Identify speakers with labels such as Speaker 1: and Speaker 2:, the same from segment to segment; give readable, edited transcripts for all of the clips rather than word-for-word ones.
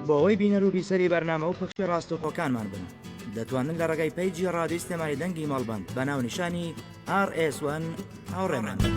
Speaker 1: بۆ ئەوەی بینەر و بیسەری بەرنامە و پەخشی ڕاستەوخۆکانمان بن دەتوانن لە ڕێگەی پیجی ڕادیۆ سلێمانی دەنگی مەڵبەند بە ناونیشانی RS1 هاوڕێمان بن.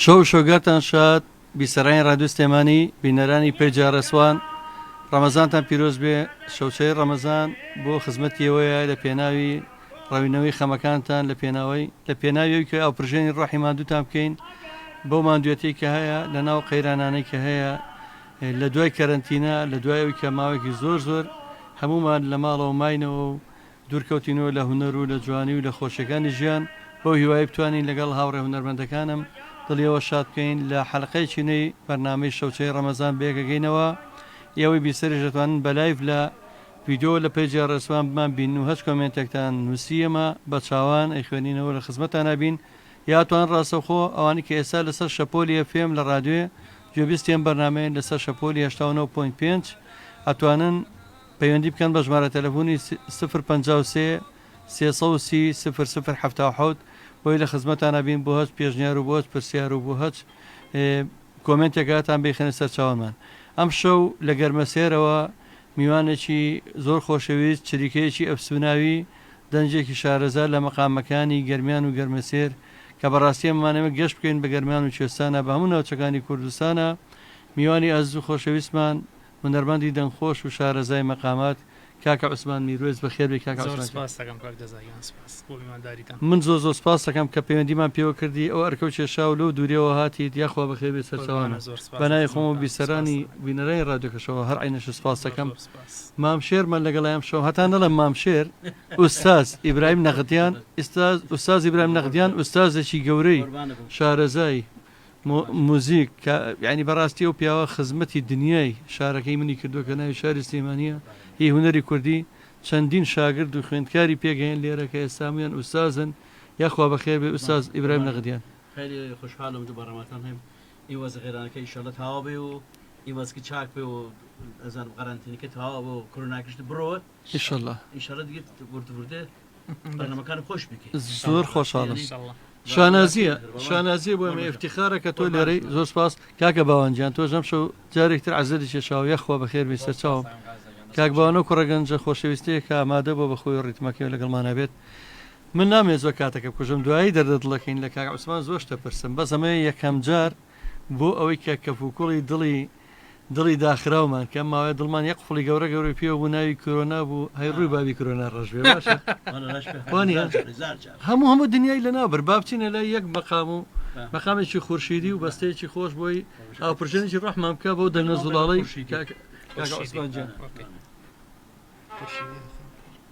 Speaker 2: شەو شۆگاتان شاد بیسەرانی ڕادیۆ سلێمانی بینەرانی پیجە ڕێسوان ڕەمەزانتان پیرۆز بێ. شەوچەی ڕەمەزان بۆ خزمەتیەوەیە لە پێناوی ڕەوینەوەی خەمەکانتان لە پێناوی کە ئەو پرژێنی ڕۆحی ماندووتان بکەین بۆ ماندوێتی کە هەیە لە ناو قەیرانانەی کە هەیە لە دوای کەرەنتینە لە دوایەوەی کە ماوەیەکی زۆر هەمومان لە ماڵەوە ماینەوە و دوورکەوتینەوە لە هونەر و لە جوانی و لە خۆشیەکانی ژیان بۆ هیوای بتوانین لەگەڵ هاوڕێ هونەرمەندەکانم دڵیەوە شاد بکەین لە حەلقەی چینەی بەرنامەی شەوچەی ڕەمەزان بێگەگەینەوە ئێوەی بیسەری دەتوانن بە لایڤ لە ڤیددیۆ لە پێیجی ڕێسوان بمان بین و هەچ کۆمنتێکتان نووسیەمە بە چاوان ئەیخوێنینەوە لە خزمەتان نبین یاتوان ڕاستەوخۆ ئەوانی کە ئێستا لەسەر شەپۆلی فێم لە رادیۆ گوێبیستیان بەرنمەیە لەسەر شەپۆلی 89.5 ئەتوانن پەیوەندی بکەن بە ژمارە تەلەفۆنی 053 330 0077 بۆی لە خزمەتان نبین بۆ هەچ پێشنیار و بۆ هەچ پرسیار و بۆ هەچ کۆمنتێکاتان بخێنە سەر چاوانمان ئەم شەو لە گەرمەسێرەوە میوانێکی زۆر خۆشەویست چریکەیەکی ئەفسوناوی دەنجێکی شارەزا لە مەقامەکانی گەرمیان و گەرمەسێر کە بەڕاستی ئەمانەوە گەشت بکەین بە گەرمیان و کوێستانە بە هەموو ناوچەکانی کوردستانە میوانی ئەز و خۆشەویستمان هونەرمەندی دەنگخۆش و شارەزای مەقامات کاکە عوسمان میرۆز بەخێر بێ کاکە من زۆر سپاس دەکەم کە پەیوەندیمان پێوە کردی ئەو ئەرکە و کێشا و لەو دوورەوە هاتیت یاخوا بەخێر بێت سەرچاوانە بەنای خۆم و بیسەرانی بینەرەی ڕادیۆکەشەوە هەر عینەش سپاس دەکەم مامشێرمان لەگەڵایەم شەو هەتا نەڵم مامشێر ئوستاز ئیبراهیم نەقدیان ئوستاز ئیبراهیم نەقدیان ئوستازێکی گەورەی شارەزای موزیک یعنی بەڕاستی و پیاوە خزمەتی دنیای شارەکەی منی کردو کە ناوی شاری سلێمانیە هی هونەری کوردی چەندین شاگرد و خوێندکاری پێگەیان لێرە کە ئێستامیان ئوستازن یاخوا بەخێر بێ ئوستاز ئیبراهیم نەقدیان
Speaker 3: خیلی خوشحالم دوو بەڕێمەتان هەم ئیوەز غێرانەکە ئیشەڵە تاوا بێ و ئیوەزکی چاک بێ و ئەزانم قەرانتینەکە تاوا بۆ کۆرۆناکەشت بڕۆوە
Speaker 2: ئیشەڵڵا
Speaker 3: ئیشەڵە دیگە وردە بەرنامەکان خۆش بکەیت
Speaker 2: زۆر خۆشحاڵم شانازیە بۆ ئەمە افتیخارە کە تۆ لێرەی زۆر سپاس کاکە باوانجیان تۆ ژەم شەو جارێکتر عەزەری کێشاوە یەخوا بەخێر بێ سەرچاوم کاک باوانە کوڕەگەنجە خۆشەویستەیە کە ئامادە بۆ بەخۆی ڕیتمەکەی لەگەڵمانە بێت من نامێ زۆر کاتەکە بکوژم دوایی دەردەدڵەکەین لە کاک عوسمان زۆر شتە پرسم بەس ئەمە یەکەم جار بۆ ئەوەی کە کەفوکوڵی دڵی داخراومان کە ماوەیە دڵمان یەک قوڵی گەورە پێوە بوو ناوی کۆرۆنا بوو هەی ڕووی بابی کۆرۆنا ڕژبێ باشە هەموو دنیای لە ناوبەر با بچینە لای یەک مەقام و مەقامێکی خورشیدی و بەستەیەکی خۆش بۆی ئاوپرژێنێکی ڕەحمان بکە بۆ دەنگە زوڵاڵەی کاک عوسمانجان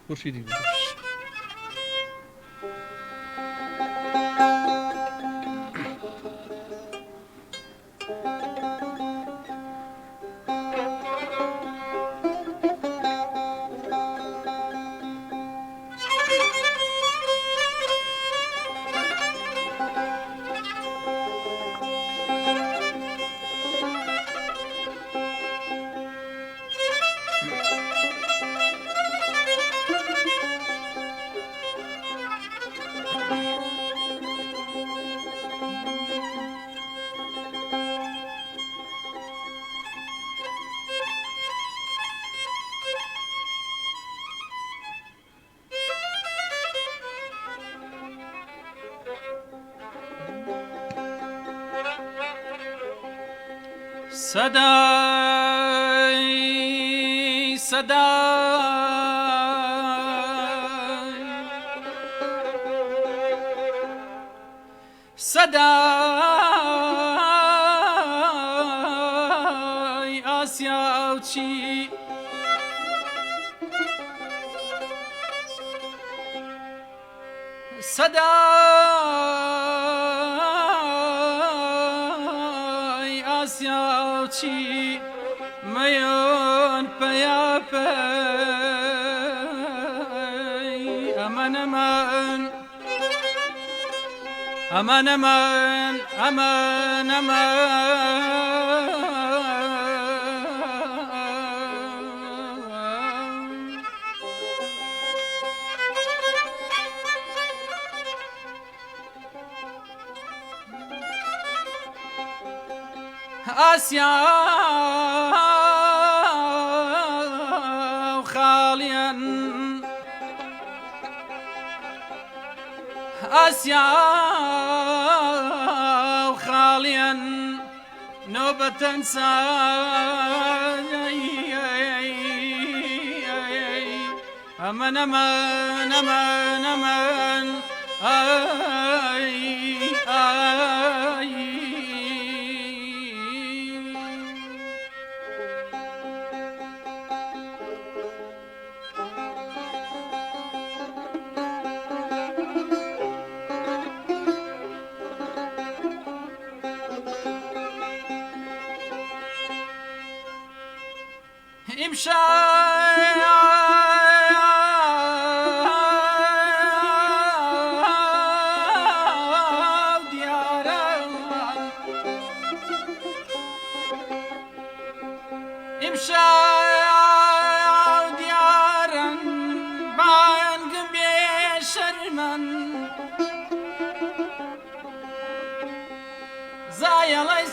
Speaker 2: خورشیدی
Speaker 4: سەدای ئاسیا و چی سەدای ئاسیا و چی مەیۆن پەیاپەی ئەمە ئاسیا و خاڵیان ئاسیا و خاڵیان نۆبەتەن ئەمن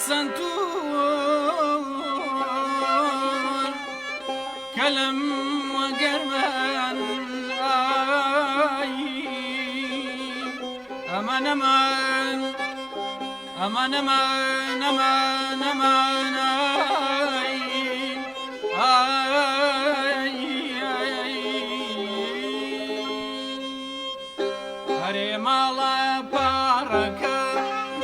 Speaker 4: سنتور كلم وقربان أمان أمان أمان أمان أمان أمان هري مالا باركة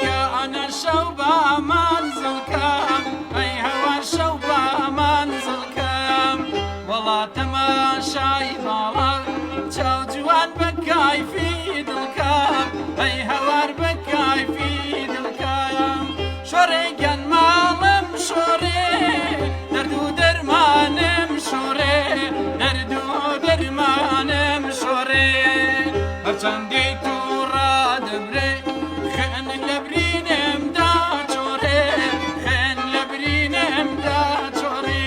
Speaker 4: يا أنا شوبة منزلكم أي هوا شوبة منزلكم والله تماشاي مالا تشاو جوان بكاي في دلكم أي هوار بكاي في دلكم شوري كان مالم شوري دردو درمانم شوري دردو درمانم شوري هرچندی تو را دبره خن لبرینم دا چوره خن لبرینم دا چوره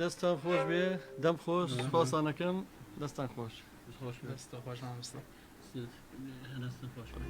Speaker 2: دەستان خۆش بێ دەم خۆش خۆسانەکەم دەستان خۆش
Speaker 3: خوش بێ
Speaker 4: دەستە خۆش نامستە
Speaker 3: هەنەستن خۆش بێ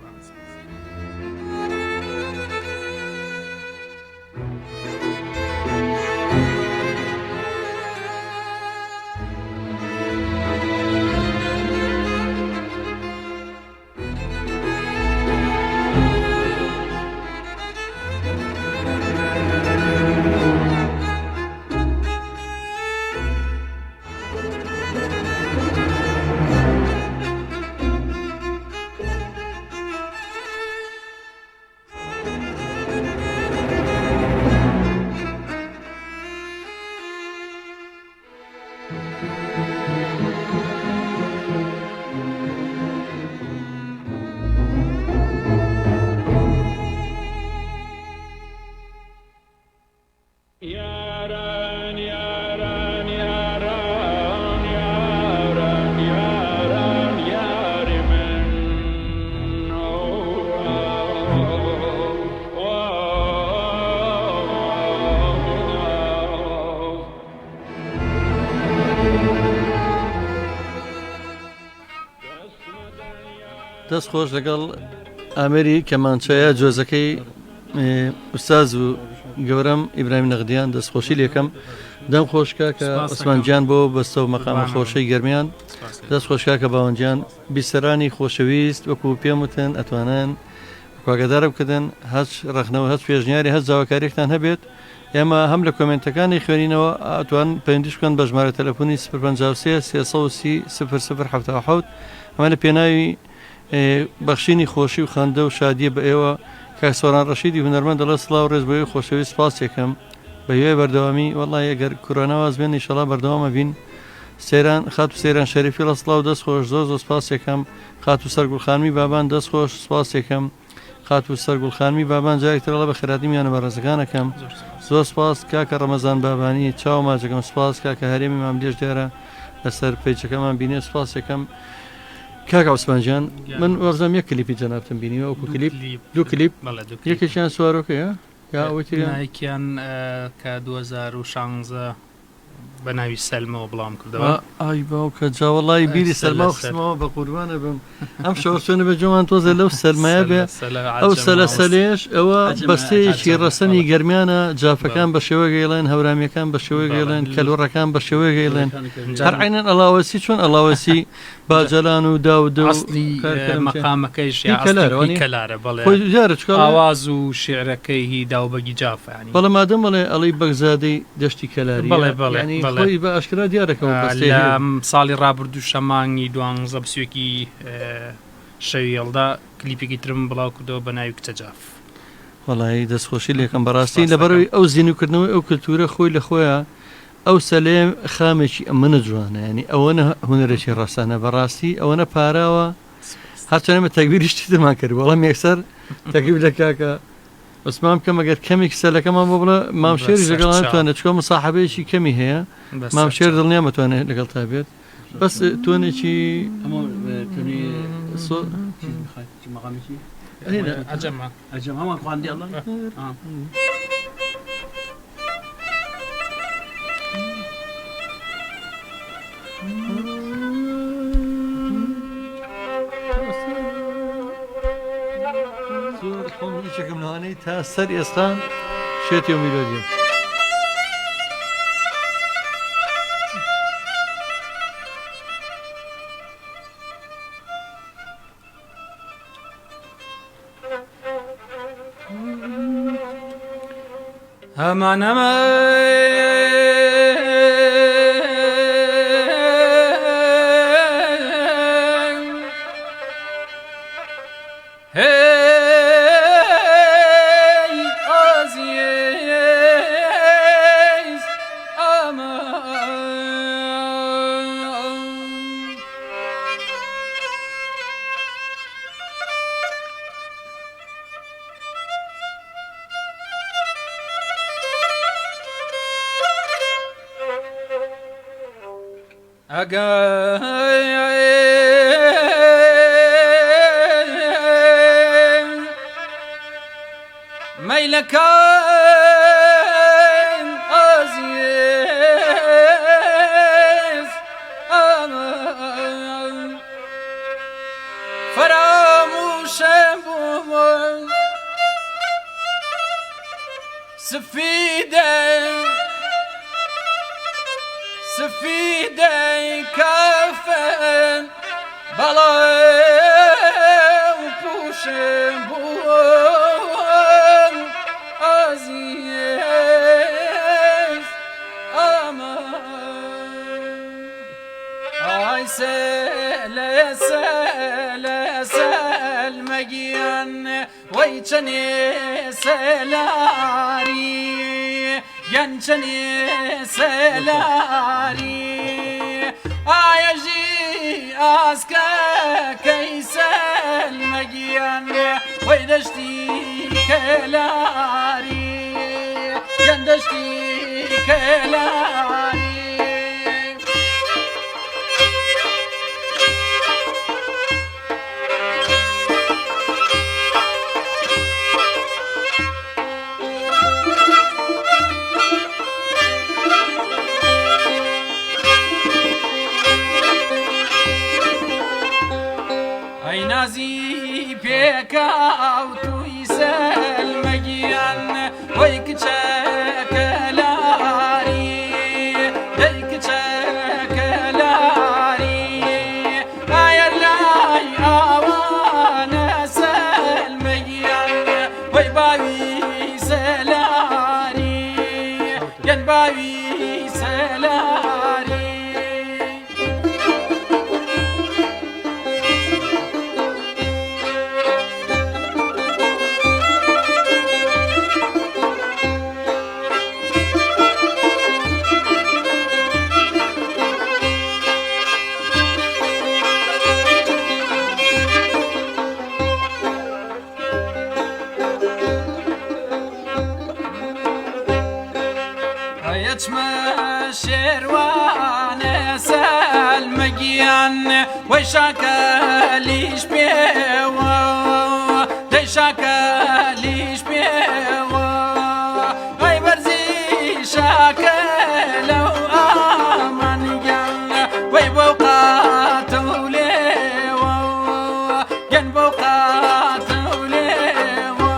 Speaker 2: دەست خۆش لەگەڵ ئامێری کەمانچەیە جۆزەکەی ئوستاز و گەورەم ئیبراهیم نەقدیان دەستخۆشی لێکەم دەم خۆشکە کە عوسمانجیان بۆ بەستە و مەقامە خۆشەی گەرمیان دەست خۆشکە کە باوەنجیان بیسەرانی خۆشەویست وەکو پێم وتن ئەتوانن کواگەدارە بکردن هەچ ڕخنەوە هەچ پێشنیاری هەست جاواکاریەکتان هەبێت ئێمە هەم لە کۆمنتەکانی خوێنینەوە ئەتوان پەیوەندیش بکەن بە ژمارە تەلەفۆنی 053 330 0077 ئەمە لە پێناوی بەخشینی خۆشی و خەندە و شادیە بە ئێوە کاکسۆران ڕەشیدی هونەرمەند دەڵێ سڵاو ڕێز بۆی خۆشەویست سپاسێکم بە هێوای بەردەوامی وەڵڵای ئەگەر کورۆناواز بێن ئینشەڵا بەردەوامە بین سێران خات و سێران شەریفی لە سڵاو دەست خۆش زۆر زۆر سپاسێکم خات و سەرگوڵخانمی بابان دەست خۆش سپاسێکم خات و سەرگوڵخانمی بابان جارێکترڵە بە خێراتی میانە بە ڕێزەکانەکەم زۆر سپاس کاکە ڕەمەزان بابانی چاو ماجەکەم سپاس کاکە هەرێمی مام لێش دیارە لەسەر پێیچەکەمان بینێ سپاسێکم کاکە عوسمانجان من وەزم یەک کلیپی جەنابتم بینیوە وەکو کلیپ دوو کلیپ یەکێکیان سوارۆکەیە یا ئەوەی تریان
Speaker 4: نایکیان کە 2016 بە ناوی سەلمەوە بڵام کردەوە
Speaker 2: ئای باوکە جاوەڵی بیری سەلما و خستمەوە بە قوربانە بم ئەم شەوەچۆنە بە جۆمان تۆزە لەو سەلمایە بێ ئەو سەلەسەلێش ئەوە بەستەیەکی ڕەسەنی گەرمیانە جافەکان بە شێوە گەیڵێن هەورامیەکان بە شێوە گەیڵێن کەلوڕەکان بە شێوە گەیڵێن هەر عینەن ئەڵاوەسی چۆن ئەڵاوەسی باجەلان و داودە و
Speaker 4: مەقامەکەیش کەلارە بەڵێ ئاواز و شعرەکەی هی داوبەگی جافانی
Speaker 2: بەڵێ مادەم بڵێ ئەڵی بەگزادەی دەشتی کەلاری
Speaker 4: بەڵێ
Speaker 2: بە ئاشکرا دیارەکەەوە
Speaker 4: ساڵی ڕابردوو شەمانگی دوانزە بسوێکی شەویێڵدا کلیپێکی ترم بڵاو کردەوە بە ناوی کچە جاف
Speaker 2: وەڵی دەستخۆشی لێکم بەڕاستی لەبەرەوەی ئەو زیینوکردنەوەی ئەو کلتورە خۆی لە خۆیان ئەو سەلێ خامێکی ئەمنە جوانە ینی ئەوەنە هوەرێکی ڕاستانە بەڕاستی ئەوەنە پاراوە هەرچەنە بە تەکبیریشتی دەمان کرد وەڵام یەکسەر تەکیب دەکاکە عوسمان بکەم ئەگەر کەمێک سەلەکەمان بۆ بڵە مامشێری لەگەڵان توانێت چکۆ مساحبەیەکی کەمی هەیە مامشێر دڵنیام بتوانێت لەگەڵ تا بێت بەس تۆنێکی
Speaker 3: ئەجەم هەمان خواندی ئەڵە
Speaker 2: زۆر خۆم هیچێکم لەوانەی تا سەر ئێستان شێتی و میلۆدیم
Speaker 4: هەمان ئەمە مەیلەکان ئازیز فراموشم بووم سفیدە کافن بەڵێ و پوشم بووم ئازیز ئای سەلمەگیان وەی چەنێ سەلاری گەنچەنێ سەلاری ئایەژی ئاسکەکەی سەلمەگیان وەی دەشتی کەلاری گەندەشتی کەلاری ئەینا نازی پێکاوت و ئیسەلمەگیان وەی کچە کەلاری دەی کچە کەلاری ئایا لای ئاوانە سەلمەگیان وەی باوی سەلاری یان باوی سەلاری شێروانە سەلمەگیان وەی شاکەلیش پێوە دەی شاکەلیش پێوە ئەی بەرزی شاکە لەو ئامانگیان وەی بەو قاتە و لێوە گەن بەو قاتە و لێوە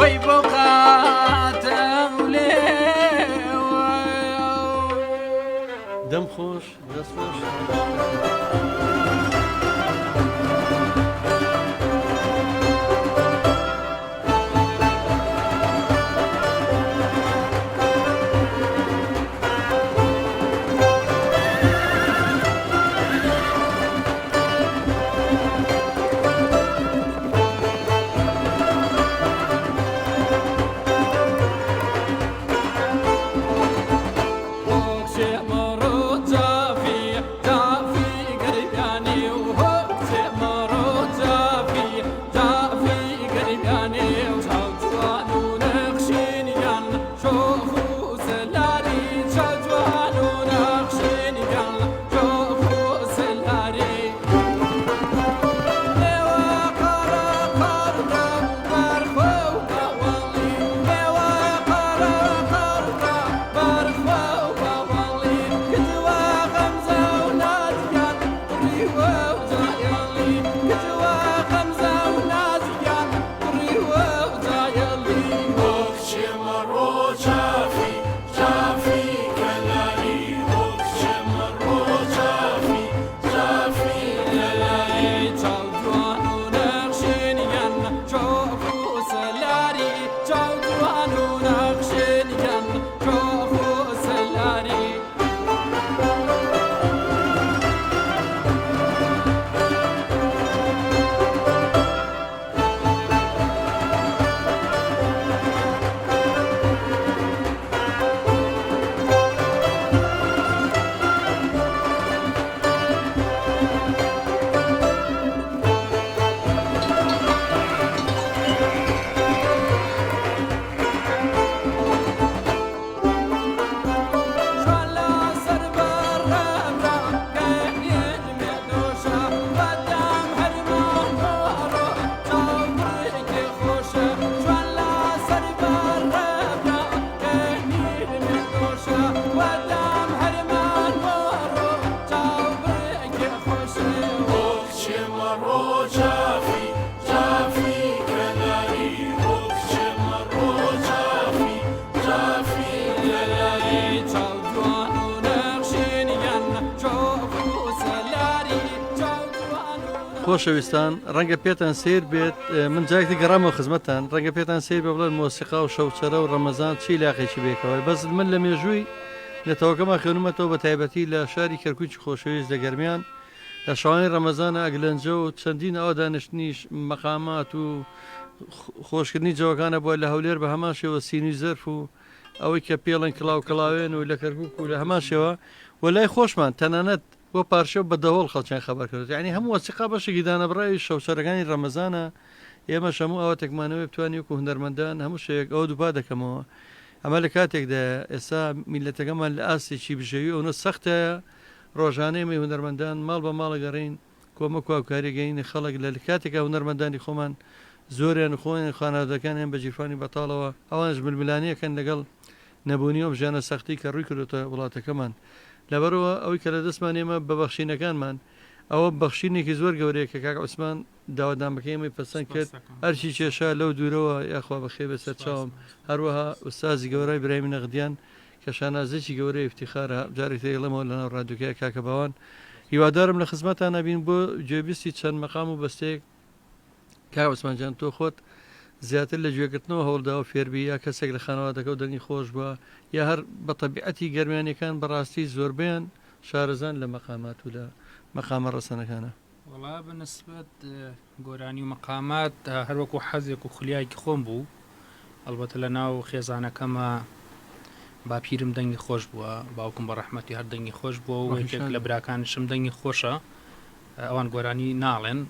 Speaker 4: وەی بەو قاتە و لێوە
Speaker 2: دەم خۆش دەست خۆش خۆشەویستان ڕەنگە پێتان سیر بێت من جاکتی گەڕامەوە خزمەتان ڕەنگە پێتان سیر بە بڵێن مۆسیقا و شەوچەرە و ڕەمەزان چی لاقێکی بێکەوە بەس من لە مێژووی لە تەوەکەما خوێنمەتەوە بە تایبەتی لە شاری کەرکووکی خۆشەویست لە گەرمیان لە شەوانی ڕەمەزانە ئەگلەنجە و چەندین ئەوە دانیشتنیش مەقامات و خۆشکردنی جەوەکانە بووە لە هەولێر بە هەمان شێوە سینوی زەرف و ئەوەی کە پێڵەن کڵاو کڵاوێن و لە کەرکووک و لە هەمان شێوە وەلای خۆشمان تەنانەت بۆ پارشە بە دەوڵ خەڵکیان خەبەر کرد یعنی هەموو وەسیقا بەشێکی دانەبڕای شەوچەرەکانی ڕەمەزانە ئێمە هەموو ئەوە تێکمانەوەی بتوانانی وەکو هونەرمەندان هەموو شەیەک ئەوە دووپا دەکەمەوە ئەمە لە کاتێکدا ئێستا میلەتەکەمان لە ئاستێکی بژەوی ئەوە سەختە ڕۆژانەیەمە هونەرمەندان ماڵ بە ماڵە گەڕین کۆمە کواکاریگەینی خەڵک لە کاتێکە هونەرمەندانی خۆمان زۆریان خۆیان خانەدەکانیان بە جیرفانی بەتاڵەوە ئەوانش ململانیەکەن لەگەڵ نەبوونی و ژیانە سەختی کە ڕووی کردوتە وڵاتەکەمان لەبەرەوە ئەوەی کە لە دەستمان ئێمە بەبەخشینەکانمان ئەوە بەخشینێکی زۆر گەورەیە کە کاک عوسمان داوادانبەکەیمەی پەسەند کرد هەرچی کێشا لەو دوورەوە یاخوا بەخێ بەسەر چاوم هەروەها ئوستازی گەورەی برایمی نەغدیان کە شانازێکی گەورەی افتیخارە جارێک تێڵەمەوە لەناو ڕادیۆکەیە کاکە باوان هیوادارم لە خزمەتان نەبین بۆ گوێبیستی چەند مەقام و بەستەیەک کاک عوسمانجان تۆ خۆت زیاتر لە گوێگرتنەوە هەوڵدا و فێربی یا کەسێک لە خانەوادەکە و دەنگی خۆش بووە یا هەر بە تەبیعەتی گەرمیانەکان بەڕاستی زۆربیان شارەزان لە مەقامات و لە مەقامە ڕەسەنەکانە
Speaker 4: وڵا بەنسبەت گۆرانی و مەقامات هەروەکو حەزێک و خولیایکی خۆم بوو ئەلبەتە لە ناو خێزانەکەمە باپیرم دەنگی خۆش بووە باوکم بە ڕەحمەتی هەر دەنگی خۆش بووە و یەکێک لە براکانشم دەنگی خۆشە ئەوان گۆرانی ناڵێن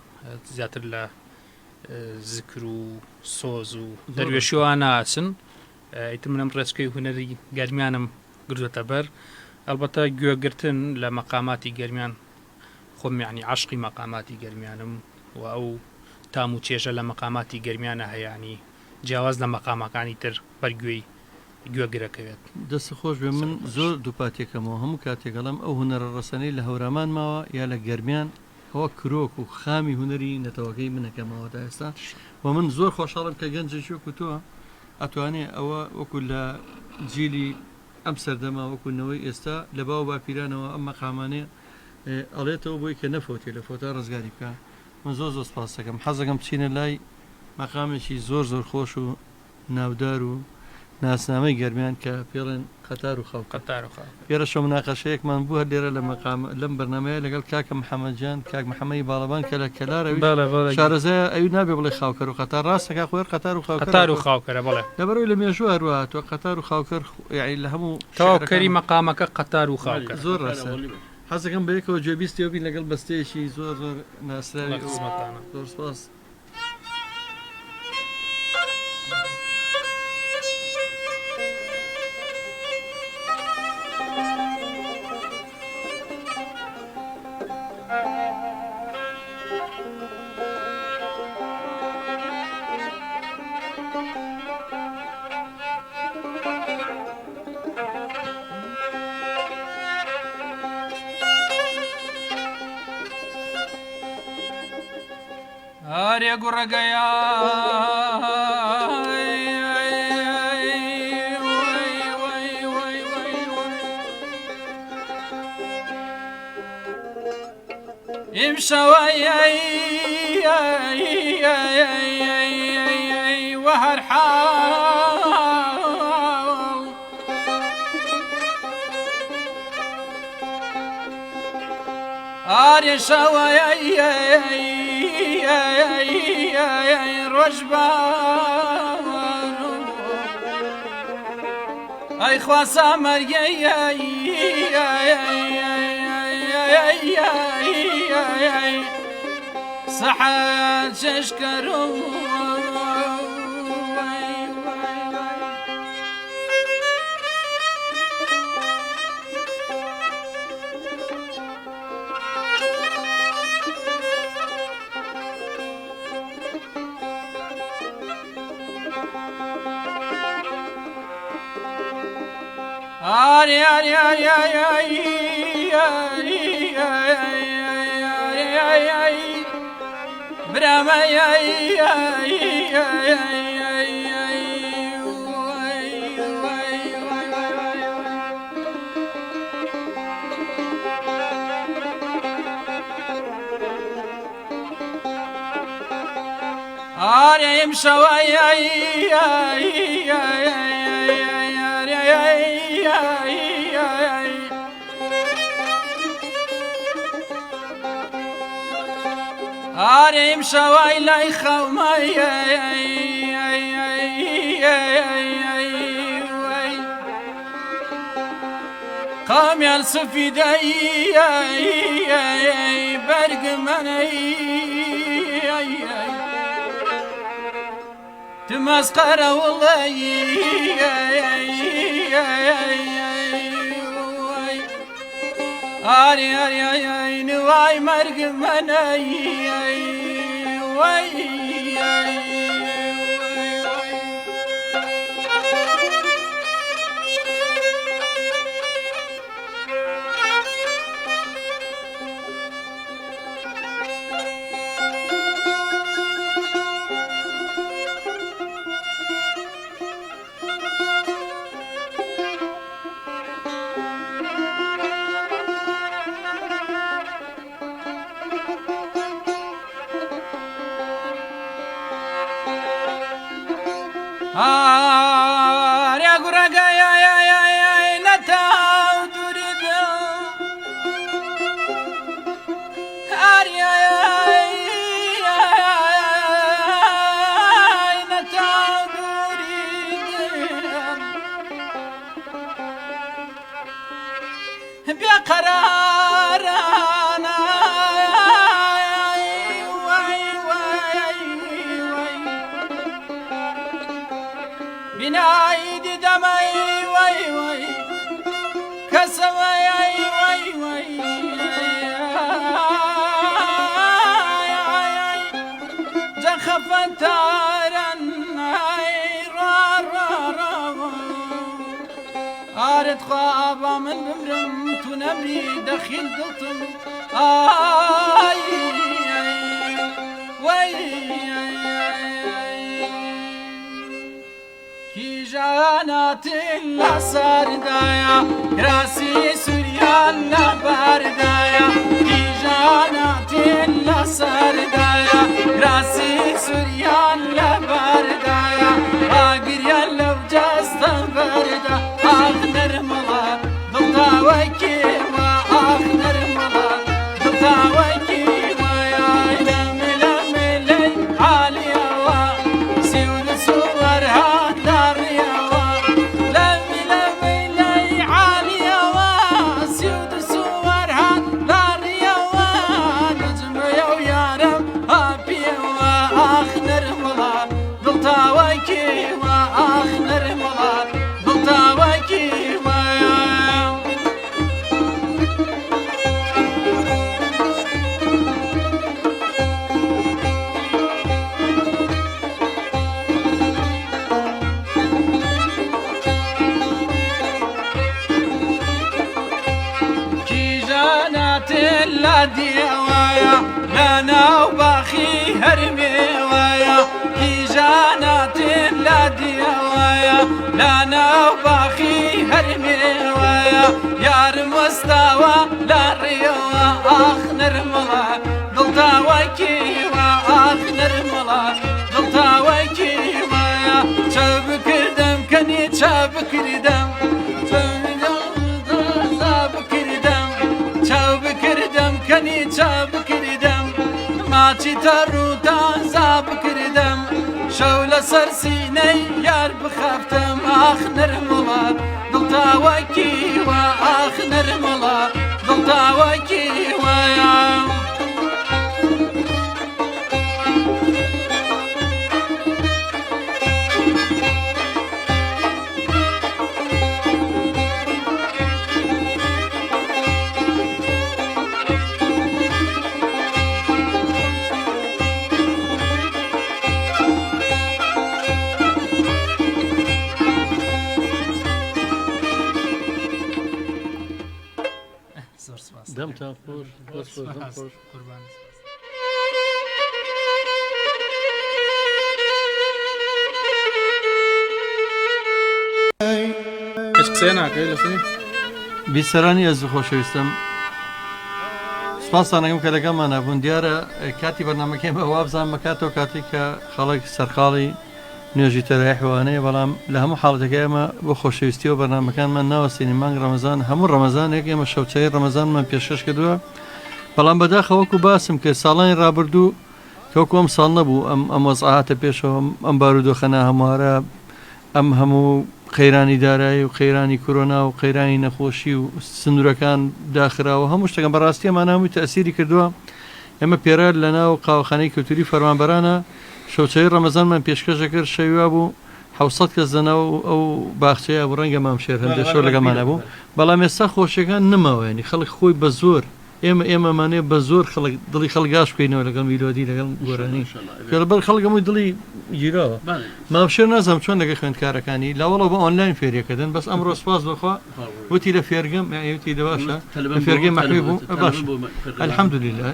Speaker 4: زیاتر لە زکر و سۆز و دەروێشیوان ناسن ئیتر منم ڕێچکەی هوەری گەرمیانم گرتوتە بەر ئەلبەتە گوێگرتن لە مەقاماتی گەرمیان خۆم یعنی عاشقی مەقاماتی گەرمیانم و ئەو تام و چێژە لە مەقاماتی گەرمیانە هەیانی جیاواز لە مەقامەکانی تر بەرگوێی گوێگرەکەوێت
Speaker 2: دەست خۆش بێ من زۆر دووپاتێکەمەوە هەموو کاتێکەڵم ئەو هوەرە ڕەسەنەی لە هەورامان ماوە یا لە گەرمیان ئەوە کرۆک و خامی هوەری نەتەوەکەی منەکەمەوە تا ئێستا و من زۆر خۆشحاڵم کە گەنجێکی وەکو تۆوە ئەتوانێت ئەوە وەکو لە جیلی ئەم سەردەما وەکوونەوەی ئێستا لە باو باپیرانەوە ئەم مەقامانەیە ئەڵێتەوە بۆی کە نەفۆتی لە فۆتا ڕزگاری بکە من زۆر زۆر سپاس دەکەم حەزەکەم بچینە لای مەقامێکی زۆر زۆر خۆش و ناودار و ناسنامەی گەرمیان کە پێڵێن قەتار و خەو
Speaker 4: قەتار و خاو
Speaker 2: پێرەشە مناقەشەیەکمان بوو هەر لێرە لەم بەرنمەیە لەگەڵ کاکە محەممەدجان کاک محەممەی باڵەبان کە لە کەلارەوی شارەزای ئەوی نابێ بڵێ خاوکەر و قەتار ڕاستەکە خۆر قەتار و
Speaker 4: قەتار و خاوکەرە بڵێ
Speaker 2: لەبەرەوەی لە مێژوو هەروە تۆ قەتار و خاوکەر یعنی لە هەموو
Speaker 4: تەواوکەری مەقامەکە قەتار و خاوکەر
Speaker 2: زۆر ڕاستە حەزەکەم بەیەکەوە گوێبیستیەوە بین لەگەڵ بەستەیەکی زۆر زۆر ناسراوی زۆر سپاس
Speaker 4: هەرێ گوڕەگەیا ئیمشەوەی وهر حال هەرێ شەوەی ڕۆژبار ئەی خواسا مەرگەی سەحەت چێشکەر و آری آری آری آری آری برام آری امشوای آریم شوای لای خومای قامیال سفیدای برگ منی تمسخر والله آری آری آری نوای مرگ منی وای ئاریا گوڕەگەی نەتاو دووری دڵ ئاریای نەتاو دووری دڵ بێقەرارانە بینایی دیدەمەی وەی وەی کەسەوەی وەی وەی جەخەفەتارن ئارت خوابا من بمرم تو نەمری دەخیل دڵتم ئای وەی کیژاناتی لە سەردایە گراسی سوریان لە بەردایە کیژاناتی لە سەردایە گراسی سوریان لە بەردایە ئاگریان لەو جەستە بەردا ئاخ نەرمەڵە دڵتاوەی کێوە ئاخ نەرمەڵە دڵتاوەی کێوەیە لەمێ لەمێ لەی عالیەوە سیول سووەرها دیوایە لە ناو باخی هەرمێوایە کیژاناتێن لە دیوایە لە ناو باخی هەرمێوایە یارم وەستاوە لە ڕێوە ئاخ نەرمەڵە دڵتاوای کێوە ئاخ نەرمەڵە دڵتاوای کێوایە چا بکردم کەنی چا بکردم کەنی چا بکردم ماچی تەڕووتان زا بکردم شەو لەسەر سینەی یار بخافتم ئاخ نەرمەڵە دڵتاوای کێوە ئاخ نەرمەڵە دڵتاوای کێوەیە
Speaker 2: دەمتان خۆش دەم خۆش بیسەرانی ئەز خۆشەویستم سپاسانەکەم کە لەگەڵمان نەبوون دیارە کاتی بەرنامەکەی بە وابزان مەکاتەوە کاتی کە خەڵک سەرخاڵی نوێژی تەرای حیوانەیە بەڵام لە هەموو حاڵەتەکە ئێمە بۆ خۆشەویستی و بەرنامەکانمان ناوەستێنی مانگ ڕەمەزان هەموو ڕەمەزانێک ئێمە شەوچەی ڕەمەزانمان پێشکەش کردووە بەڵام بەداخەوەکو باسم کرد ساڵانی ڕابردوو کەوەکو ئەم ساڵ نەبوو ئەم وەزعاتە پێشەوە ئەم بارودۆخەنە هەموارە ئەم هەموو قەیرانی دارایی و قەیرانی کۆرۆنا و قەیرانی نەخۆشی و سنوورەکان داخراوە هەموو شتەکەم بەڕاستی ئەمان هەمووی تەسیری کردووە ئێمە پێرار لە ناو قاوەخانەی کەوتوری فەرمانبەرانە شەوچەی ڕەمەزانمان پێشکەشە کرد شەویوا بوو 700 کەس دەناو ئەو باخچەیە بوو ڕەنگە مامشێر هەندێک شەو لەگەمانە بوو بەڵام ئێستا خۆشیەکان نەماوەیانی خەڵک خۆی بە زۆر ئێمەمانێ بە زۆر دڵی خەڵگاش بکەینەوە لەگەڵ میلۆدی لەگەڵ گۆرانی لەبەر خەڵگەمووی دڵی گیراوە مامشێر نازانم چۆن لەگە خوێندکارەکانی لاوەڵەوە بە ئۆنلاین فێریەکەدن بەس ئەمڕۆ سپاس بخوا وتی لە فێرگەم وتی دەباشە لە فێرگەی مەحوی بوو باش الحەمدولله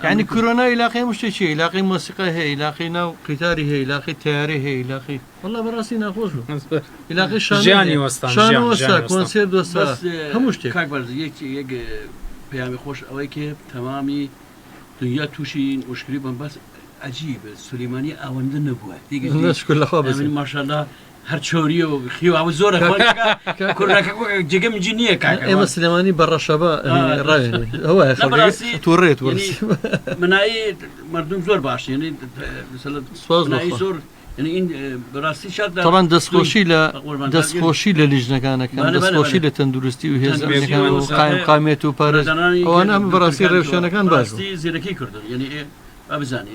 Speaker 2: یعنی کۆرۆنا عیلاقی هەموو شتێکی عیلاقی مۆسیقا هەیە عیلاقی ناو قیتاری هەیە عیلاقی تیاری هەیە عیلاقی والله بەڕاستی ناخۆش بوو عیلاقی
Speaker 4: ژیانی وەستان
Speaker 2: شانوەستا کۆنسێر دۆستا هەموو شتێک
Speaker 3: یەک پەیامی خۆش ئەوەی کە تەمامی دنیا تووشی وشکری بم بەس عجیب سلێمانی ئەوەندە نەبووە
Speaker 2: شکر لەخوا بزین
Speaker 3: ماشاءالله هەر چۆریە و خیواوە زۆرە کوڕەکە جێگە منجی نییە
Speaker 2: ئێمە سلێمانی بەڕەشەبە ڕاوێنێ ئەوە تووڕێت
Speaker 3: منایی مردم زۆر باش ینی زۆر بەڕاستی شاد
Speaker 2: تەڵان دەستخۆشی لە لیژنەکانەکان دەستخۆشی لە تەندروستی و هێزەکان و قامێت و پارێز ئەوانە بەڕاستی ڕێوشانەکان باش
Speaker 3: زیرەکی کردن ینی بزانانی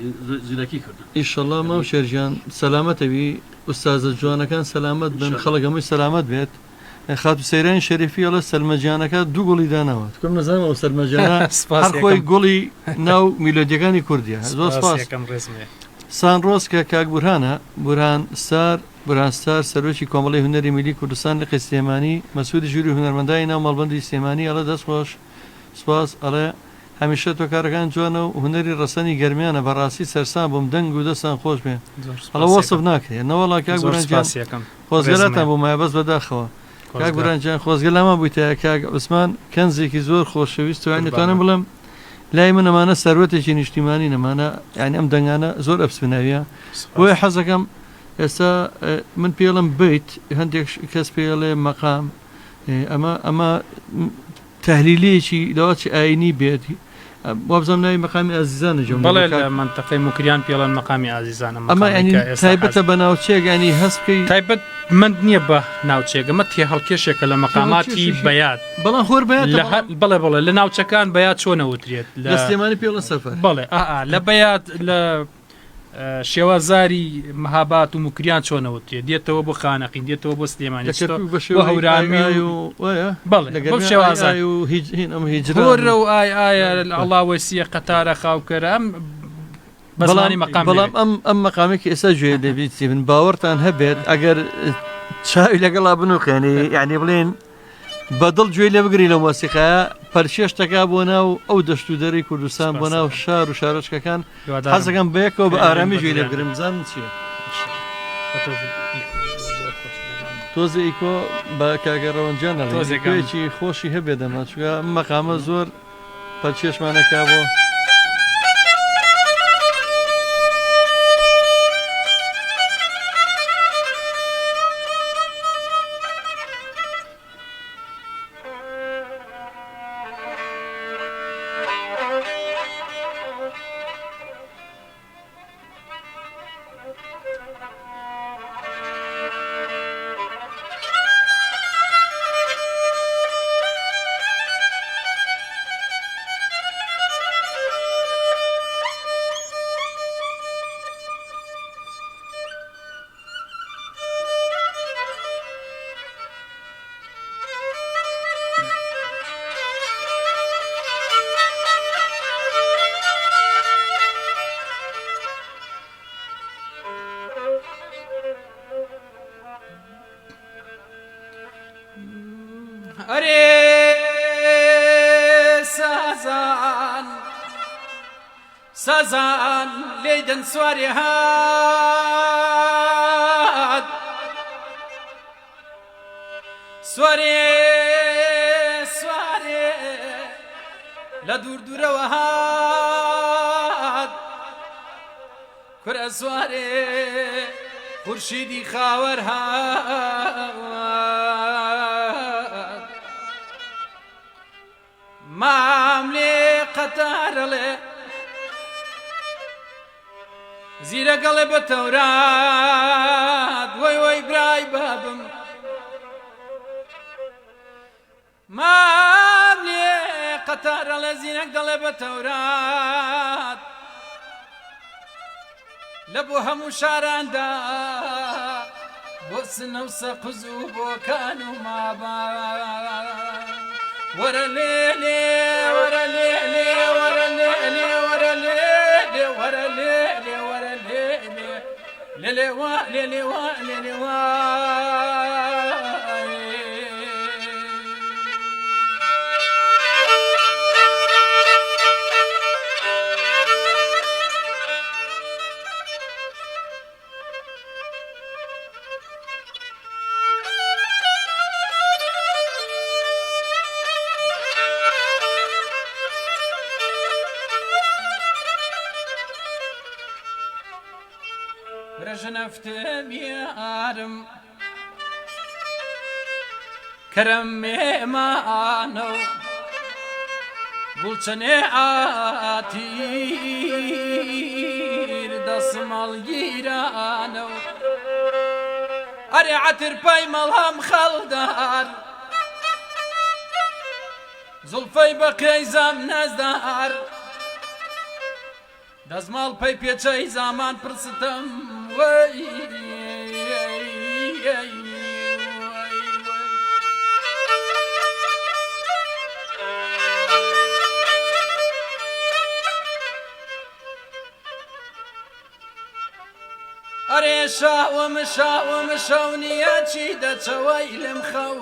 Speaker 3: زیرەکی کردن
Speaker 2: ئیشەڵڵا مام شێرجان سەلامەتەوی ئوستازە جوانەکان سەلامەت بن خەڵک هەمووی سەلامەت بێت خات و سەیرانی شەریفی ئەڵە سەرمەجیانەکە دوو گوڵی داناوە کەم نەزانم ئەو سەرمەجانە هەر خۆی گوڵی ناو میلۆدیەکانی کوردیە زۆر سپاس سانڕۆز کە کاک بورهان سار سەرۆکی کۆمەڵی هونەری میلی کوردستان لە قسلێمانی مەسعودی ژووری هونەرمەندای ناو مەڵبەندی سلێمانی ئەڵە دەستخۆش سپاس ئەڵێ هەمیشە تۆ کارەکان جوانە و هونەری ڕەسەنی گەرمیانە بەڕاستی سەرسان بۆم دەنگ و دەستان خۆش بێ ئەڵە وەسف ناکرێت نەوەڵا کاک بورهان خۆزگەلاتان بۆ مایە بەس بەداخەوە کاک بورهان خۆزگە لاما بوویتە کاک عوسمان کەنزێکی زۆر خۆشەویست و نتوانم بڵم لای من ئەمانە سەروەتێکی نیشتیمانی نەمانە یعنی ئەم دەنگانە زۆر ئەفسبناویە بۆیە حەزەکەم ئێستا من پێڵم بیت هەندێک کەس پێڵێ مەقام ئەمە تەحلیلەیەکی لەوەی ئاینی بێت وابزانام ناوی مەقامی ئازیزانە جەم
Speaker 4: بەڵێ لە منتەقەی موکریان پێڵەن مەقامی ئازیزانە
Speaker 2: ئەمە تایبەتە بە ناوچێک ینی هەست بکەی
Speaker 4: تایبەت من نییە بە ناوچێک ئەمە تێ هەڵکێشێکە لە مەقاماتی بەیاد
Speaker 2: بەڵام خۆر
Speaker 4: بڵێ لە ناوچەکان بەیاد چۆنەوترێت
Speaker 2: لە سلێمانی پێڵە سەفەر
Speaker 4: بڵێ لە بەیاد لە شێوازاری مەهابات و موکریان چۆنەوترێت دێتەوە بۆ خانەقین دێتەوە بۆ سلێمانی هەورامی بڵێ شێوازاری و هیجرۆرە و ئایا ئەڵا وەسیە قەتارە خاوکەرە ئەم بەڵانی مەقام
Speaker 2: بەڵام ئەم مەقامێکی ئێستا گوێ دەبیتی من باوەڕتان هەبێت ئەگەر چاوی لەگەڵا بنووقێنی یعنی بڵێن بەدڵ گوێ لێ بگری لە مۆسیقەیە پەرشێشتەکە بۆ ناو ئەو دەشت و دەرەی کوردستان بۆ ناو شار و شارۆچکەکان حەزەکەم بەیەکەوە بە ئارامی گوێ لێ بگرم بزانم چییە تۆزە ئیکۆ بە کاگەڕەوەنجان تۆزێکێکی خۆشی هەبێ دەما چووکە مەقامە زۆر پەرچێشمانەکە بۆ
Speaker 5: ئەرێ سازان لێدەن سواری هات سوارێ لە دوورەوە هات کورە سوارێ خورشیدی خاوەر هات مام لێ قەتارەڵێ زیرەگەڵێ بە تەورات وەی برای بابم مام لێ قەتارەڵێ زیرەک دەڵێ بە تەورات لە بۆ هەموو شاراندا بۆ سنە و سەقز و بۆکان و مابان وەرە لێ وەرە لێ وەرە لێ وەرە لێ لێوا ڕژنەفتە میارم کەرەم مێمانە و گوڵچەنێ ئاتیر دەسمەڵ گیرانە و ئەرێ عەتر پای مەڵام خەڵدار زولفەی بە قەیزام نەزدار دەزماڵ پەی پێچەی زامان پرستم وەی ئەرێ شاوم شەو نییە چی دەچەوەی لەم خەو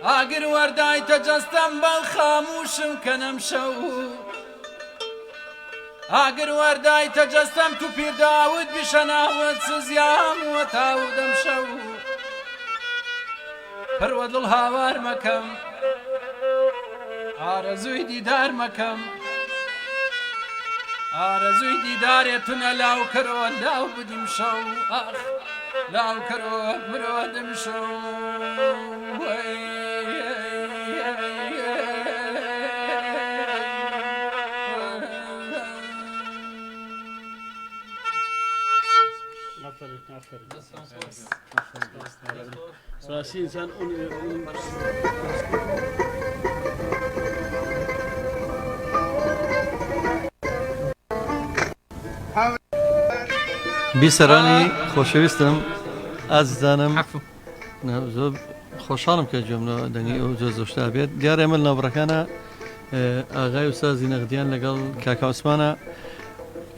Speaker 5: ئاگر وەردایتە جەستەم بەو خاموشم کە نەمشەو ئاگر وەردایتە جەستەم تو پیرداوت بیشەناوت سزیام وەتاو دەمشەو پەروە دڵ هاوار مەکەم ئارەزووی دیدار مەکەم ئارەزووی دیدارێتونە لاو کەرەوە لاو بدیم شەو ئاخ لاو کەرەوە مرۆ دەمشەو
Speaker 3: ساسی ئینسان
Speaker 2: بیسەرانی خۆشەویستم ئازیزانم زۆر خۆشحاڵم کە جۆمنەوە دەنگی ئەو زۆر زۆشتا بێت دیارە ئێمە ناوبڕەکانە ئاغای وسازی نەغدیان لەگەڵ کاکا عوسمانە.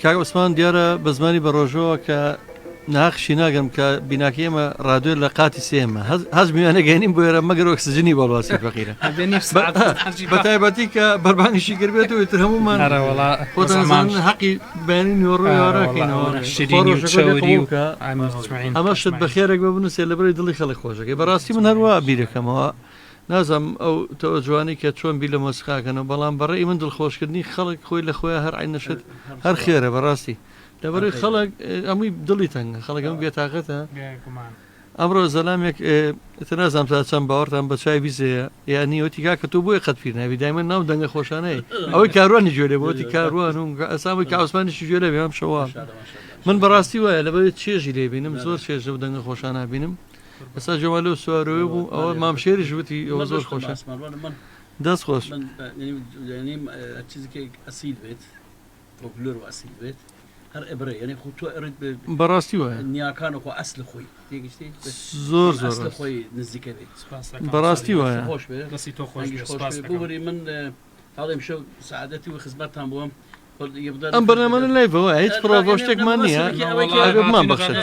Speaker 2: کاکا عوسمان دیارە بە زمانی بە ڕۆژەوە کە ناخشی ناگەم کە بیناکی ئێمە ڕادیۆ لە قاتی سێمە هەز میوانە گەینیم بۆ ئێرە مەگەر ئۆکسجنی بەڵاسی فەقیرە بە تایبەتی کە بەربانیشی گربێت و تر هەمومان حەقی بەیانی نۆڕۆڕاکەینەوە ئەمە شت بە خێرێک بە بنووسێ لە بەری دڵی خەڵک خۆشەکەی بەڕاستی من هەروە بیرەکەمەوە نازم ئەو تەوە جوانی کە چۆن بی لە مۆسیقاکەنەوە بەڵام بەڕێی من دڵخۆشکردنی خەڵک خۆی لە خۆیان هەر عینەشت هەر خێرە بەڕاستی لەبەرەوەی خەڵک ئەمووی دڵی تەنگە خەڵک ئەم بێتاقەتە. ئەمڕۆ زەلامێک نازانام تا چەند باوەڕتان بە چای بیزەیە یانی وتی کاکە تۆ بۆی قەت پیر ناوی دایمە ناو دەنگە خۆشانەیە ئەوەی کاروانی گوێ بۆتی کاروان و ئەسامی کە عوسمانیشی گوێ بێ ئەم شەوە من بەڕاستی وایە لەبەرێت چێژی لێ بینم زۆر چێژە و دەنگە خۆشان نبینم. ئەستا جەمالە و سوارەوەی بوو ئەوە مامشێریش وتی ئەوە زۆر خۆشە دەست خۆش
Speaker 3: چیزێک ئەسیل بێت پۆپولۆر و ئەسیل بێت هەر ئەبرە یعنی خۆ تۆ ئەڕێت
Speaker 2: بەڕاستی وایە
Speaker 3: نیاکان خۆ ئەسل خۆی تێگەشتی
Speaker 2: زۆر زۆر
Speaker 3: خۆی نزیکە بێت
Speaker 2: بەڕاستی وایە
Speaker 3: خۆش بێت بوری من هەڵێم شەو سعادەتی و خزمەتتان بووم
Speaker 2: ئەم بەرنامەە لایڤەوە هیچ پرۆ شتێکمان نییە بمان بەخشن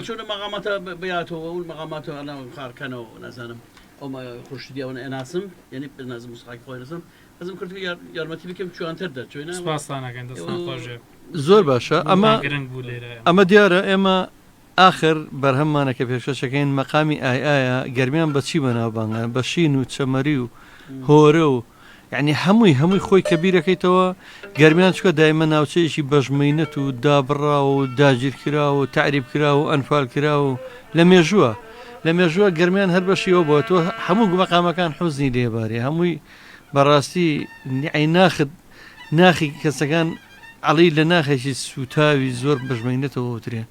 Speaker 3: چۆنە مەقاماتە بەیاتەوە و مەقاماتەوە خارکەنەوە نازانم ئەو خۆشتیاوە ئەناسم یعنی نازم مساقی خۆی نەسم ئەزم کرد یارمەتی بکەم چوانتر دەچێنە
Speaker 2: زۆر باشە ئەمە دیارە ئێمە آخر بەرهەممانە کە پێشکەشەکەین مەقامی ئایە گەرمیان بەچی بەناوبانگە بە شین و چەمەری و هۆرە و یعنی هەمووی خۆی کەبیرەکەیتەوە گەرمیان چکە دایمە ناوچەیەکی بەژمەینەت و دابڕا و داگیرکرا و تعریب کرا و ئەنفال کرا و لە مێژووە گەرمیان هەر بەشیەوە بۆ تۆ هەموو مەقامەکان حوزنی لێبارێ هەمووی بەڕاستی ناخی کەسەکان عەڵی لە ناخێکی سوتاوی زۆر بەژمەینەتەوە وترێ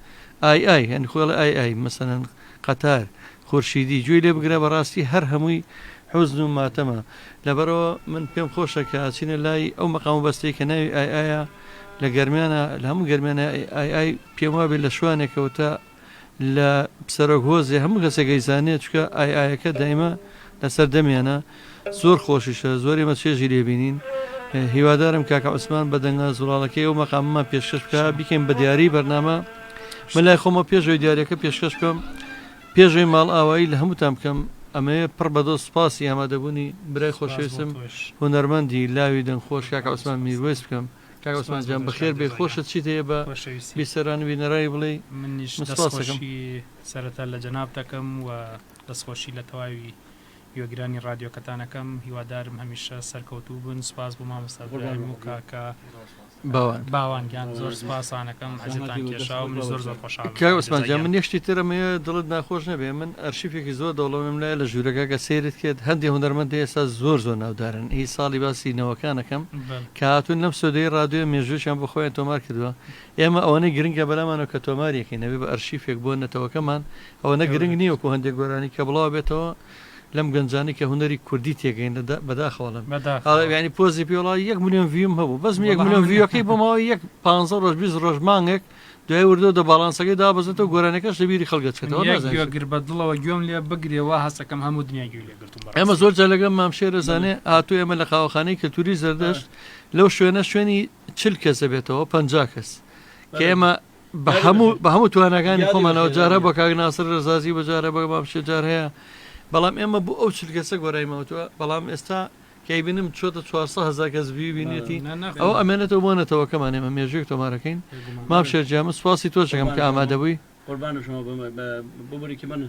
Speaker 2: ئای هەن خۆڵە ئای مەسەنەن قەتار خورشیدی گوێی لێ بگرە بەڕاستی هەر هەمووی حوزن و ماتەمە لەبەرەوە من پێم خۆشە کە ئاچینە لای ئەو مەقام بەستەی کە ناوی ئایە لە گەرمیانە لە هەموو گەرمیانە ئای پێم وابێت لە شوانێکەوە لە سەرۆک هۆزێ هەموو کەسێکی زانێت چکە ئایەکە دایمە لەسەر دەمیانە زۆر خۆشیشە زۆر ئێمە چێژی لێبینین. هیوادارم کاکە عوسمان بە دەنگە زوڵاڵەکەی ئەو مەقاممان پێشکەش بکە بیکەین بە دیاری بەرنامە من لای خۆمە پێشەوەی دیارەکە پێشکەش بکەم پێشەوەی ماڵ ئاوایی لە هەمووتان بکەم ئەمەیە پڕ بەدۆ سپاسی ئامادەبوونی برای خۆشەویستم هونەرمەندی لاوی دەنگخۆش کاکە عوسمان میروێس بکەم. کاکە عوسمان جان بەخێر بێ خۆشت چیت هەیە بە بیسەران وینەرایی بڵێ
Speaker 4: دەستخۆشی سەرەتا لە جەناب دەکەم و دەستخۆشی لە تەواوی یۆگرانی رادیۆکەتانەکەم هیوادارم هەمیشە سەرکەوتوو بن سپاس بۆ مامۆستا و کاکە باوانگیان زۆر سپاسانەکەم حەزتان کێشا و من زۆر خۆشحاڵم.
Speaker 2: کاک عوسمانجان من یەشتی ترە مەیە دڵت ناخۆش نەبێ من ئەرشیفێکی زۆر دەوڵەمەم لایە لە ژوورەکە کە سیرت کرد هەندێک هونەرمەندی ئێستا زۆر ناودارن هی ساڵی باسی نەوەکانەکەم کە هاتوون لەم سۆدەی ڕادیۆ مێژوویان بە خۆیان تۆمار کردووە ئێمە ئەوەنەی گرنگە بەلامانەوە کە تۆماریەکەی نەبێ بە ئەرشیفێک بۆ نەتەوەکەمان ئەوەنە گرنگ نییە وەکو هەندێک گۆرانی کە بڵاو بێتەوە لەم گەنجانی کە هوەری کوردی تێگەین بەداخەوەڵم ینی پۆزی پێوڵی 1 ملیۆن ڤیم هەبوو بەسم 1 ملیۆن ڤیۆکەی بۆماوە 15 ڕۆژ 20 ڕۆژ مانگێک دوای وردۆ دە باڵانسەکەی دابەزێتەوە گۆرانەکەش لەبیری خەڵگەچێتەوە
Speaker 4: گر بە دڵەوە گوێم لێ بگرێەوە هەستەکەم هەموو دنیا گوێ لێگرتم.
Speaker 2: ئێمە زۆر جا لەگەم مامشێرە زانێ هاتوو ئێمە لە قاوەخانەی کەلتوری زەردەشت لەو شوێنی 40 کەسە بێتەوە 50 کەس کە ئێمە بە هەموو توانەکانی خۆمانەوە جارە بە کاک ناسر ڕزازی بەجارە بە مامشێ جار هەیە بەڵام ئێمە بۆ ئەو چلکەسە گۆرایمەوەتەوە بەڵام ئێستا کەیبینم چۆتە 400 کەس بینێتی ئەو ئەمێنێتەوە بۆ نەتەوەکەمان ئێمە مێژوێک تۆمارەکەین مام شێرجامە سواسی تۆشەکەم کە ئامادەبووی
Speaker 3: قوربانشەوە ببووری من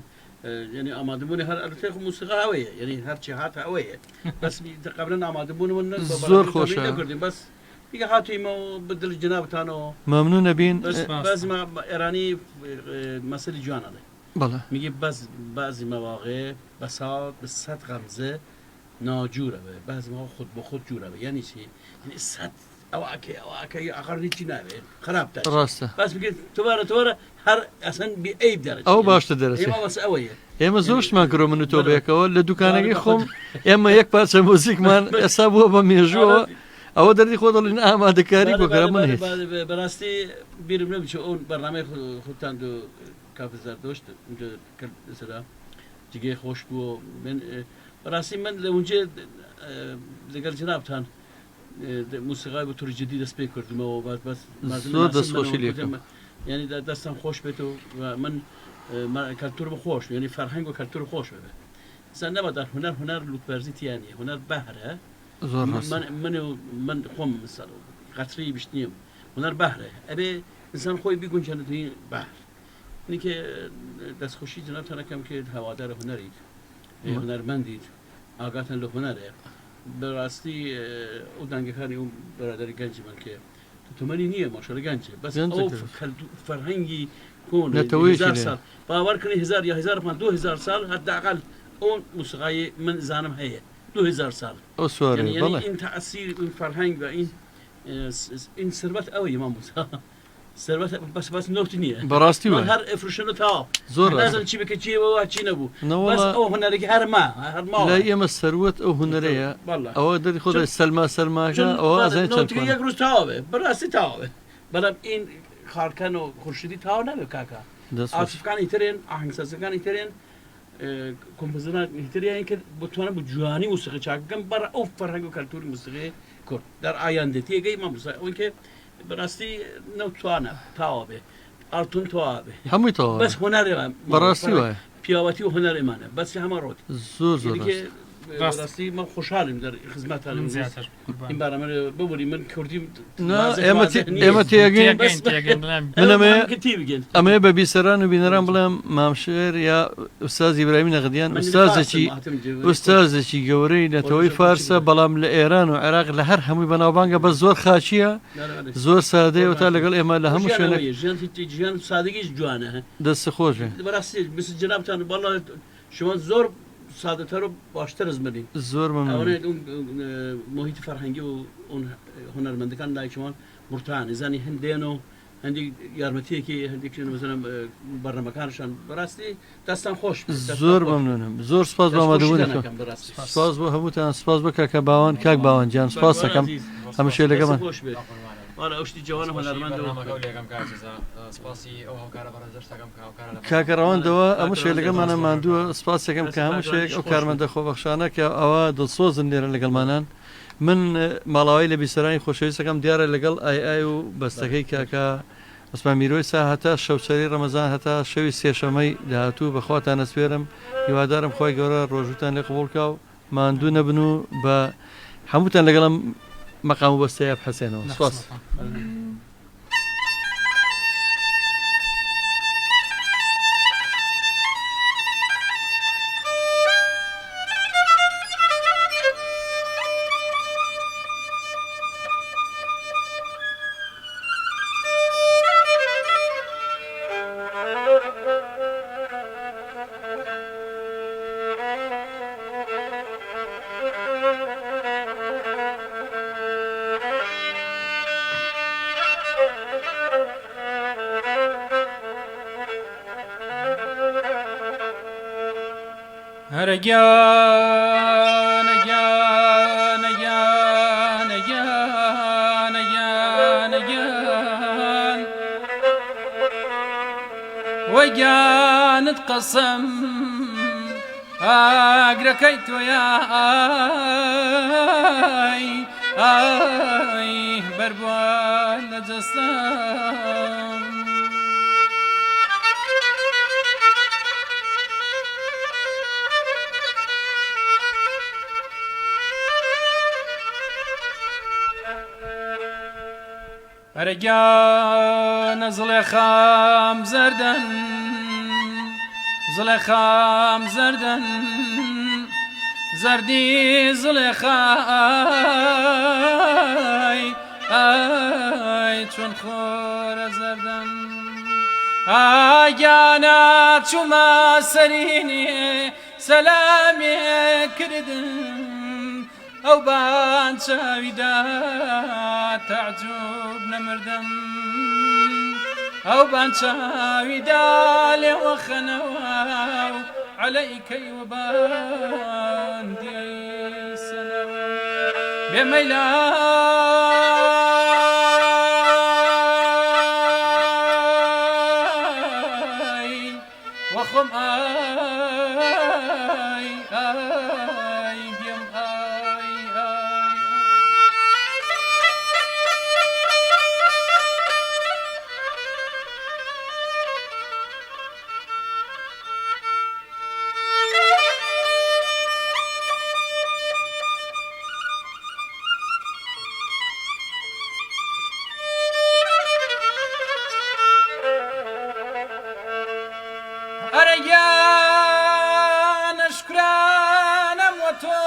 Speaker 3: ینی ئامادەبوونی هەر ئەرتێک موسیقا ئەوەیە ینی هەرچی هاتە ئەوەیە بەس قبلن ئامادەبوون من
Speaker 2: زۆر خۆشە
Speaker 3: کردیم بەس دیگە هاتوویمەوە بدڵ جنابتانەوە
Speaker 2: مەمنون نەبین
Speaker 3: بەزمە ئێرانی مەسەلی جوانەڵێ
Speaker 2: بەڵێ
Speaker 3: میگی بەزی مەواقع بەسات بە 100 غەمزە ناجوورە بێ بەزی ماوە خود بە خۆت جوورە بێ یعنی چی ئەوەکەی ئاخەرنیی ناوێت خراپتە
Speaker 2: ڕاستە
Speaker 3: بەس بگێت تۆبارە هەر ئەسەن بێعیب دەرەچێت
Speaker 2: ئەو باشتە دەرەچێت
Speaker 3: بەس ئەوەیە
Speaker 2: ئێمە زۆرشمان کرۆ من و تۆ بێکەوە لە دوکانەکەی خۆم ئێمە یەک پارچە مۆزیکمان ئێستا بووە بە مێژووەوە ئەوە دەردی خۆ دەڵین ئامادەکاری بۆکەرە من هێت
Speaker 3: بەڕاستی بیرم نەبچ ئەو بەرنامەی خودتان و کافزار دۆشت سرا جگەی خۆش بووە بەڕاستی من لە اونجێ لەگەڵ جنابتان موسیقای بە تووری جدی دەست پێ کردمەوە
Speaker 2: زۆر دەستخۆشی لێکم
Speaker 3: ینی دەستم خۆش بێت و من کەلتور بخۆش ینی فەرهەنگ و کەلتور خۆش بێت سان نەبەدار هوەر لوتبەرزیتیانە هوەر بەهرە من خۆم مثال قەتری بشتنیم هوەر بەهرە ئەبێ ئینسان خۆی بیگونجێنێتی بەهر نیکە دەستخۆشی جنابتانەکەم کرد هەوادارە هوەریت هوەرمەندیت ئاگاتان لە هوەرێ بەڕاستی ئەو دەنگەکانی و بەرادری گەنجی من کێ تومەنی نییە ماشەڵە گەنجێ بەس فەرهەنگی کۆن باوەڕکردنی 1000 یا 2000 ساڵ هەداقل ئەو موسیقای من زانم هەیە 2000 ساڵ
Speaker 2: ئەو سوارە بەڵێ
Speaker 3: این تەئسیر این فەرهەنگ و این سربەت ئەوەیە مامۆستا سربەت بەس نۆتی نییە
Speaker 2: بەڕاستی وە
Speaker 3: هەر ئەفروشن و تاوا
Speaker 2: زۆر
Speaker 3: نازانم چی بکە چیەوە چی نەبوو بەس ئەو هوەرێکی هەرما
Speaker 2: لای ئێمە سەروەت ئەو هوەرەیە ئەوە دەری خۆ سەلماکە ئەوە ئازای چەند
Speaker 3: یەک ڕۆژ تاوابێ بەڕاستی تاوابێ بەڵام این خارکەن و خورشیدی تاوا نەبێت کاکە ئاسفەکانی ترێن ئاهەنگسازەکانی ترێن کۆمپۆزەرانی تریان کرد بتوانە بە جوانی موسیقی چاکەکەم بەڕ ئەو فەرهەنگ و کەلتوری موسیقی کورد در ئایاندەتیەکەی مامۆستا ئەوەی کە بەڕاستی نەوتوانە تاوا بێ ئارتون تەوا بێ
Speaker 2: هەمووی تەوا
Speaker 3: بەس هوەرێمان
Speaker 2: بەڕاستی وایە
Speaker 3: پیاوەتی و هوەرێمانە بەسی هەمە ڕۆت
Speaker 2: زۆر
Speaker 3: ڕاستی من خۆشحالیم در خزمەتان
Speaker 4: زیاتر
Speaker 3: این بارەمە ببووری من کوردیم
Speaker 2: ئێمە تێگەین
Speaker 3: بگەن
Speaker 2: ئەمەیە بە بیسەران و بینەران بڵێم مامشێر یا ئوستاز ئیبراهیمی نەقدیان ئوستازێکی گەورەی نەتەوەی فارسە بەڵام لە ئێران و عێراق لە هەر هەمووی بەناوبانگە بە زۆر خاچیە زۆر سادەیە و تا لەگەڵ ئێمە لە هەموو شوێنە
Speaker 3: ژیان سادگیش جوانە
Speaker 2: دەست خۆشە
Speaker 3: بەڕاستی بس جنابتان بەڵا شما زۆر سادەتر و باشتر زمانی
Speaker 2: زۆر
Speaker 3: محیط فەرهەنگی و هوەرمەندەکان لایشمان مرتان زانی هەندێن و هەندی یارمەتیەکی هەندێک مەسەلەن بەڕەمەکانشان بەڕاستی دەستان خۆش
Speaker 2: زۆر مەمنونم زۆر سپاس بۆ ئامادەبوونەکەم سپاس بۆ هەمووتان سپاس بۆ کاکە باوان کاک باوانجان سپاس دەکەم هەموو شوێ لەگەڵمان
Speaker 3: وڵا ئەوشتی جوانە هوەرمەند
Speaker 2: کاکەڕەوەندەوە ئەموو شوێ لەگەڵمانە ماندووە سپاسەکەم کە هەموو شوێک ئەو کارمەندە خۆبەخشانە کە ئەوە دڵسۆزن لێرە لەگەڵمانان من ماڵاوی لە بیسەرانی خۆشەویستەکەم دیارە لەگەڵ ئای و بەستەکەی کاکە عوسمان میرۆی سا هەتا شەوچەری ڕەمەزان هەتا شەوی سێشەمەی داهاتوو بەخواتان ئەسپێرم هیوادارم خۆی گەورە ڕۆژوتان لێ قبوڵکە و ماندوو نەبن و بە هەمووتان لەگەڵم مەقام و بەستەیە بحەسێنەوە سپاس
Speaker 5: هەرەگیان ئەگیان ئەگیان ئەگیان ئەگیان ئەگیان وەگیانت قەسەم ئاگرەکەی تۆیە ئای بەربووە لە جەستەم هەرەگیانە زڵێخام زەردەن زڵێخام زەردەن زەردی زڵێخای ئای چۆن خۆرە زەردەن ئاگیانە چوومە سەرینێ سەلامێ کردن ئەو بان چاویدا تعجوب نەمردم ئەو بان چاویدا لێوە خەنەوە عەلەیکەی وەباندی سەنەوە بێمەیلای وەخۆم ئای ئای بێم ئای ئای ئەرەگیانە شکرانەم وە تۆ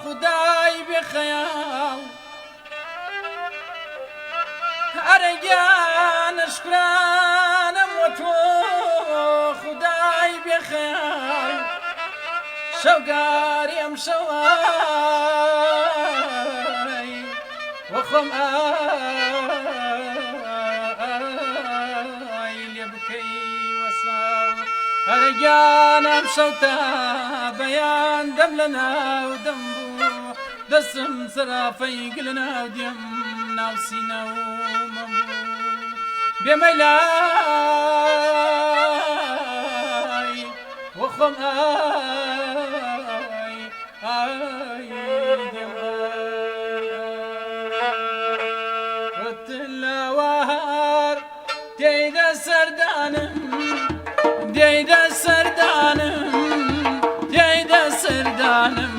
Speaker 5: خودای بێخەیاڵ ئەرەگیانە شکرانەم وە تۆ خودای بێخەیاڵ شەوگاریم شەوای وەخۆم ئای لێ بکەی هەرەگیانم شەوتە بەیان دەم لە ناو دەم بوو دەستم سەرافەی گل ناو دێم ناو سینە و مەبوو بێمەلای وەخۆم ئای ئای دێم وەتلاوار تێیدە سەردانم تێیدە سەردانم تێیدە سەردانم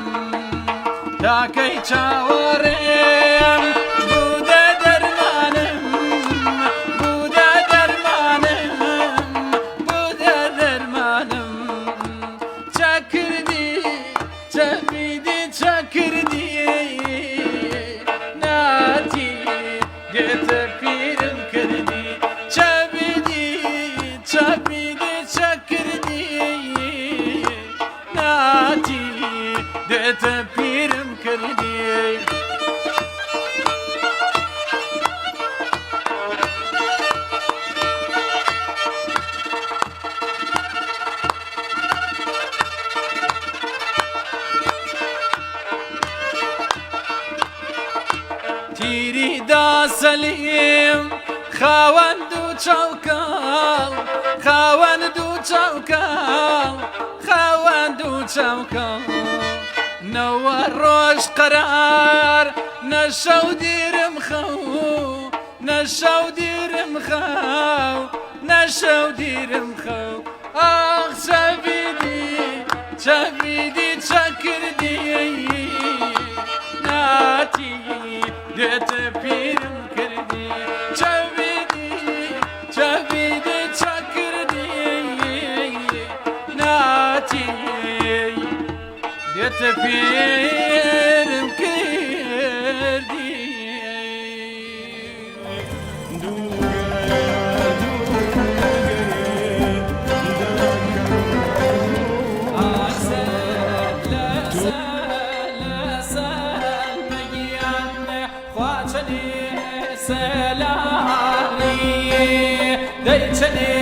Speaker 5: تاکەی چاوەڕێم بوودە دەرمانم بوودە دەرمانم بوودە دەرمانم چاکردی چەبیدی چاکردی ناتی دێتە پیرم کردی چەبیدی چاپیدی چەکردی ناتی دێتە پیرم کردی تیری دا سەلیم خاوەند و چاوکاڵ خاوەند و چاوکاڵ خاوەند و چاوکاڵ نەوە ڕۆژ قەرار نەشەو دیرم خەو نەشەو دیرم خەو نەشەو دیرم خەو ئاخ چەبیدی چەبیدی چەکردی ناتی دێتە پیرم کردی چەبیدی چەبیدی چەکردی ناتی دێتە پیرم کردی
Speaker 6: دەیچەنێ